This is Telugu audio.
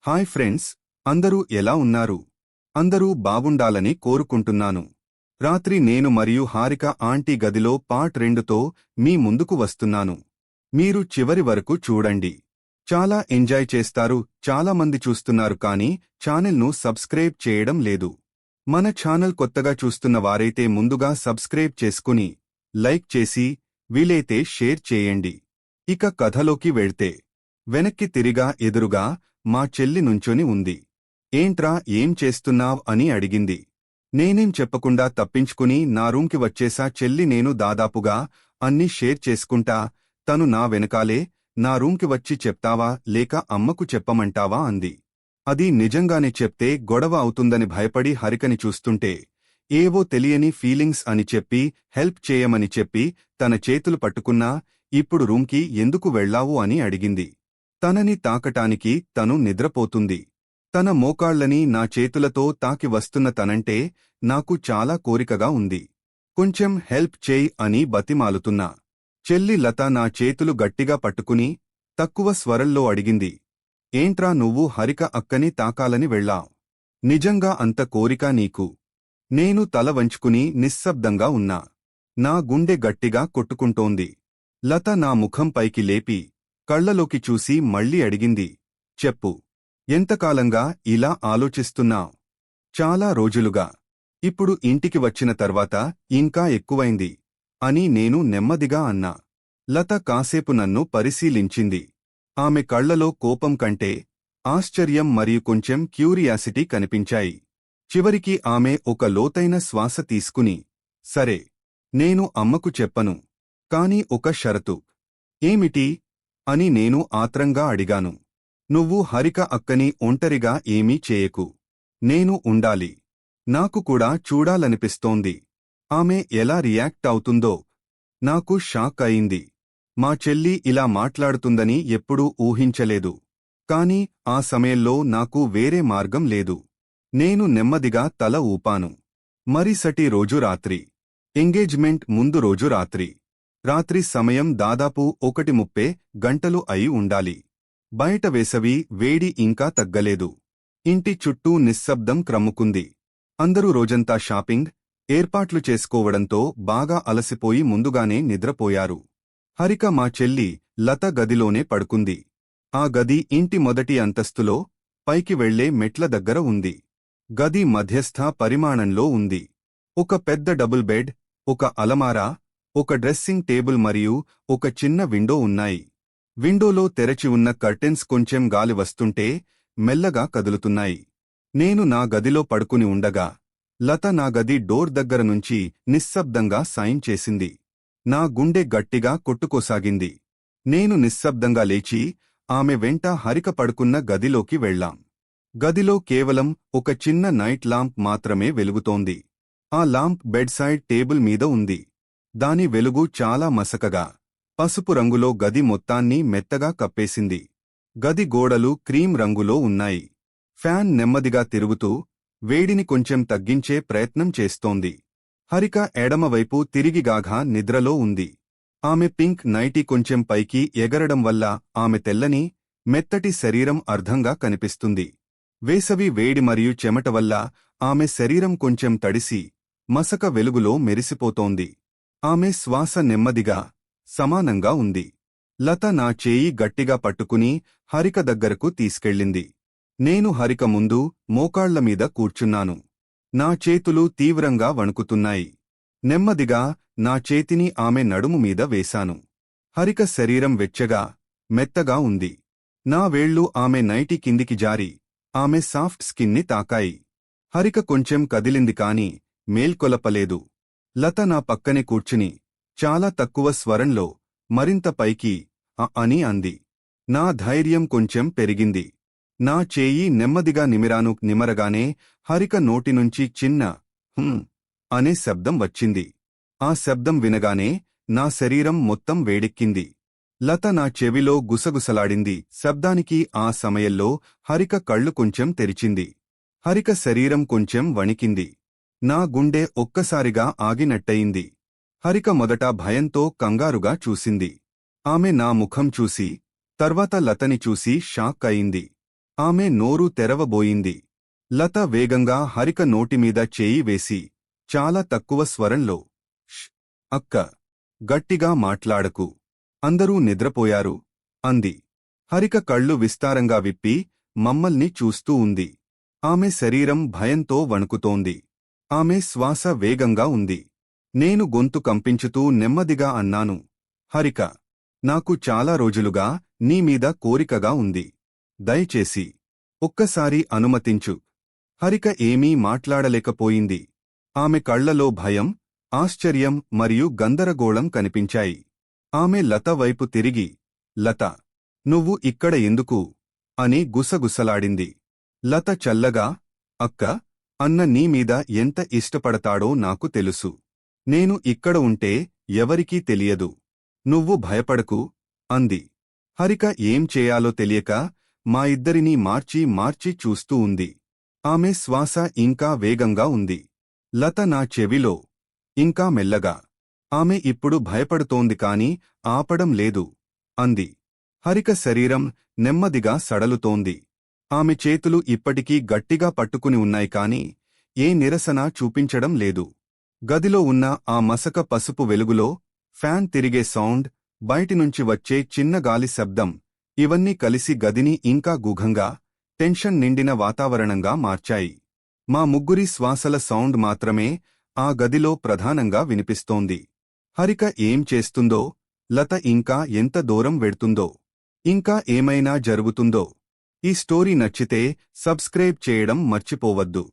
హాయ్ ఫ్రెండ్స్, అందరూ ఎలా ఉన్నారు? అందరూ బాగుండాలని కోరుకుంటున్నాను. రాత్రి నేను మరియు హారిక ఆంటీ గదిలో పార్ట్ 2తో మీ ముందుకు వస్తున్నాను. మీరు చివరి వరకు చూడండి. చాలా ఎంజాయ్ చేస్తారు. చాలా మంది చూస్తున్నారు కానీ ఛానల్ను సబ్స్క్రైబ్ చేయడం లేదు. మన ఛానల్ కొత్తగా చూస్తున్న వారైతే ముందుగా సబ్స్క్రైబ్ చేసుకుని లైక్ చేసి వీలైతే షేర్ చేయండి. ఇక కథలోకి వెళ్తే వెనక్కి తిరిగా ఎదురుగా మా చెల్లి నుంచొని ఉంది. ఏంట్రా ఏం చేస్తున్నావ్ అని అడిగింది. నేనేం చెప్పకుండా తప్పించుకుని నా రూంకి వచ్చేసా. చెల్లి నేను దాదాపుగా అన్నీ షేర్ చేసుకుంటా, తను నా వెనకాలే నా రూంకి వచ్చి చెప్తావా లేక అమ్మకు చెప్పమంటావా అంది. అది నిజంగానే చెప్తే గొడవ అవుతుందని భయపడి హరికని చూస్తుంటే ఏవో తెలియని ఫీలింగ్స్ అని చెప్పి హెల్ప్ చేయమని చెప్పి తన చేతులు పట్టుకున్నా. ఇప్పుడు రూంకి ఎందుకు వెళ్లావు అని అడిగింది. తనని తాకటానికి. తను నిద్రపోతుంది. తన మోకాళ్లని నా చేతులతో తాకి వస్తున్న తనంటే నాకు చాలా కోరికగా ఉంది. కొంచెం హెల్ప్ చేయి అని బతిమాలుతున్నా. చెల్లి లత నా చేతులు గట్టిగా పట్టుకుని తక్కువ స్వరంలో అడిగింది. ఏంట్రా నువ్వు హరిక అక్కని తాకాలని వెళ్ళావ్? నిజంగా అంత కోరిక నీకు? నేను తల వంచుకుని నిశ్శబ్దంగా ఉన్నా. నా గుండె గట్టిగా కొట్టుకుంటోంది. లత నా ముఖం పైకి లేపి కళ్లలోకి చూసి మళ్ళీ అడిగింది. చెప్పు, ఎంతకాలంగా ఇలా ఆలోచిస్తున్నావ్? చాలా రోజులుగా. ఇప్పుడు ఇంటికి వచ్చిన తర్వాత ఇంకా ఎక్కువైంది అని నేను నెమ్మదిగా అన్నా. లత కాసేపు నన్ను పరిశీలించింది. ఆమె కళ్లలో కోపం కంటే ఆశ్చర్యం మరియు కొంచెం క్యూరియాసిటీ కనిపించాయి. చివరికి ఆమె ఒక లోతైన శ్వాస తీసుకుని, సరే, నేను అమ్మకు చెప్పను. కాని ఒక షరతు. ఏమిటి అని నేను ఆత్రంగా అడిగాను. నువ్వు హరిక అక్కని ఒంటరిగా ఏమీ చేయకు. నేను ఉండాలి. నాకు కూడా చూడాలనిపిస్తోంది. ఆమె ఎలా రియాక్ట్ అవుతుందో. నాకు షాక్ అయింది. మా చెల్లి ఇలా మాట్లాడుతుందని ఎప్పుడూ ఊహించలేదు. కాని ఆ సమయంలో నాకు వేరే మార్గం లేదు. నేను నెమ్మదిగా తల ఊపాను. మరుసటి రోజు రాత్రి. ఎంగేజ్మెంట్ ముందు రోజు రాత్రి. రాత్రి సమయం దాదాపు 1:30 గంటలు అయి ఉండాలి. బయట వేసవి వేడి ఇంకా తగ్గలేదు. ఇంటి చుట్టూ నిశ్శబ్దం క్రమ్ముకుంది. అందరూ రోజంతా షాపింగ్, ఏర్పాట్లు చేసుకోవడంతో బాగా అలసిపోయి ముందుగానే నిద్రపోయారు. హరిక మా చెల్లి లత గదిలోనే పడుకుంది. ఆ గది ఇంటి మొదటి అంతస్తులో పైకి వెళ్లే మెట్ల దగ్గర ఉంది. గది మధ్యస్థ పరిమాణంలో ఉంది. ఒక పెద్ద డబుల్ బెడ్, ఒక అలమారా, ఒక డ్రెస్సింగ్ టేబుల్ మరియు ఒక చిన్న విండో ఉన్నాయి. విండోలో తెరచి ఉన్న కర్టెన్స్ కొంచెం గాలి వస్తుంటే మెల్లగా కదులుతున్నాయి. నేను నా గదిలో పడుకుని ఉండగా లత నా గది డోర్ దగ్గర నుంచి నిశ్శబ్దంగా సైన్ చేసింది. నా గుండె గట్టిగా కొట్టుకోసాగింది. నేను నిశ్శబ్దంగా లేచి ఆమె వెంట హరిక పడుకున్న గదిలోకి వెళ్ళాం. గదిలో కేవలం ఒక చిన్న నైట్ లాంప్ మాత్రమే వెలుగుతోంది. ఆ లాంప్ బెడ్ సైడ్ టేబుల్ మీద ఉంది. దాని వెలుగు చాలా మసకగా పసుపు రంగులో గది మొత్తాన్ని మెత్తగా కప్పేసింది. గది గోడలు క్రీం రంగులో ఉన్నాయి. ఫ్యాన్ నెమ్మదిగా తిరుగుతూ వేడిని కొంచెం తగ్గించే ప్రయత్నం చేస్తోంది. హరిక ఎడమవైపు తిరిగి గాఢ నిద్రలో ఉంది. ఆమె పింక్ నైటీ కొంచెం పైకి ఎగరడం వల్ల ఆమె తెల్లని, మెత్తటి శరీరం అర్ధంగా కనిపిస్తుంది. వేసవి వేడి మరియు చెమట వల్ల ఆమె శరీరం కొంచెం తడిసి మసక వెలుగులో మెరిసిపోతోంది. ఆమె శ్వాస నెమ్మదిగా, సమానంగా ఉంది. లత నా చేయి గట్టిగా పట్టుకుని హరిక దగ్గరకు తీసుకెళ్ళింది. నేను హరిక ముందు మోకాళ్లమీద కూర్చున్నాను. నా చేతులు తీవ్రంగా వణుకుతున్నాయి. నెమ్మదిగా నా చేతిని ఆమె నడుము మీద వేశాను. హరిక శరీరం వెచ్చగా, మెత్తగా ఉంది. నా వేళ్లు ఆమె నైటీ కిందికి జారి ఆమె సాఫ్ట్ స్కిన్ని తాకాయి. హరిక కొంచెం కదిలింది కాని మేల్కొలపలేదు. లత నా పక్కనే కూర్చుని చాలా తక్కువ స్వరంలో మరింత పైకి అని అంది. నా ధైర్యం కొంచెం పెరిగింది. నా చేయి నెమ్మదిగా నిమరగానే హరిక నోటినుంచి చిన్న అనే శబ్దం వచ్చింది. ఆ శబ్దం వినగానే నా శరీరం మొత్తం వేడెక్కింది. లత నా చెవిలో గుసగుసలాడింది. శబ్దానికి ఆ సమయంలో హరిక కళ్ళు కొంచెం తెరిచింది. హరిక శరీరం కొంచెం వణికింది. నా గుండె ఒక్కసారిగా ఆగినట్టయింది. హరిక మొదట భయంతో కంగారుగా చూసింది. ఆమె నా ముఖం చూసి తర్వాత లతని చూసి షాక్ అయింది. ఆమె నోరు తెరవబోయింది. లత వేగంగా హరిక నోటిమీద చేయి వేసి చాలా తక్కువ స్వరంలో, ష్ అక్క, గట్టిగా మాట్లాడకు, అందరూ నిద్రపోయారు అంది. హరిక కళ్ళు విస్తారంగా విప్పి మమ్మల్ని చూస్తూ ఉంది. ఆమె శరీరం భయంతో వణుకుతోంది. ఆమె శ్వాస వేగంగా ఉంది. నేను గొంతు కంపించుతూ నెమ్మదిగా అన్నాను, హరిక, నాకు చాలా రోజులుగా నీమీద కోరికగా ఉంది. దయచేసి ఒక్కసారి అనుమతించు. హరిక ఏమీ మాట్లాడలేకపోయింది. ఆమె కళ్లలో భయం, ఆశ్చర్యం మరియు గందరగోళం కనిపించాయి. ఆమె లత వైపు తిరిగి, లత, నువ్వు ఇక్కడ ఎందుకు అని గుసగుసలాడింది. లత చల్లగా, అక్క, అన్న నీమీద ఎంత ఇష్టపడతాడో నాకు తెలుసు. నేను ఇక్కడ ఉంటే ఎవరికీ తెలియదు. నువ్వు భయపడకు అంది. హరిక ఏం చేయాలో తెలియక మా ఇద్దరినీ మార్చి మార్చి చూస్తూ ఉంది. ఆమె శ్వాస ఇంకా వేగంగా ఉంది. లత నా చెవిలో, ఇంకా మెల్లగా, ఆమె ఇప్పుడు భయపడుతోంది కాని ఆపడం లేదు అంది. హరిక శరీరం నెమ్మదిగా సడలుతోంది. ఆమె చేతులు ఇప్పటికీ గట్టిగా పట్టుకుని ఉన్నాయి కాని ఏ నిరసన చూపించడం లేదు. గదిలో ఉన్న ఆ మసక పసుపు వెలుగులో ఫ్యాన్ తిరిగే సౌండ్, బయటినుంచి వచ్చే చిన్న గాలి శబ్దం, ఇవన్నీ కలిసి గదిని ఇంకా గూఘంగా, టెన్షన్ నిండిన వాతావరణంగా మార్చాయి. మా ముగ్గురి శ్వాసల సౌండ్ మాత్రమే ఆ గదిలో ప్రధానంగా వినిపిస్తోంది. హరిక ఏం చేస్తుందో, లత ఇంకా ఎంత దూరం వెడుతుందో, ఇంకా ఏమైనా జరుగుతుందో. ఈ స్టోరీ నచ్చితే సబ్స్క్రైబ్ చేయడం మర్చిపోవద్దు.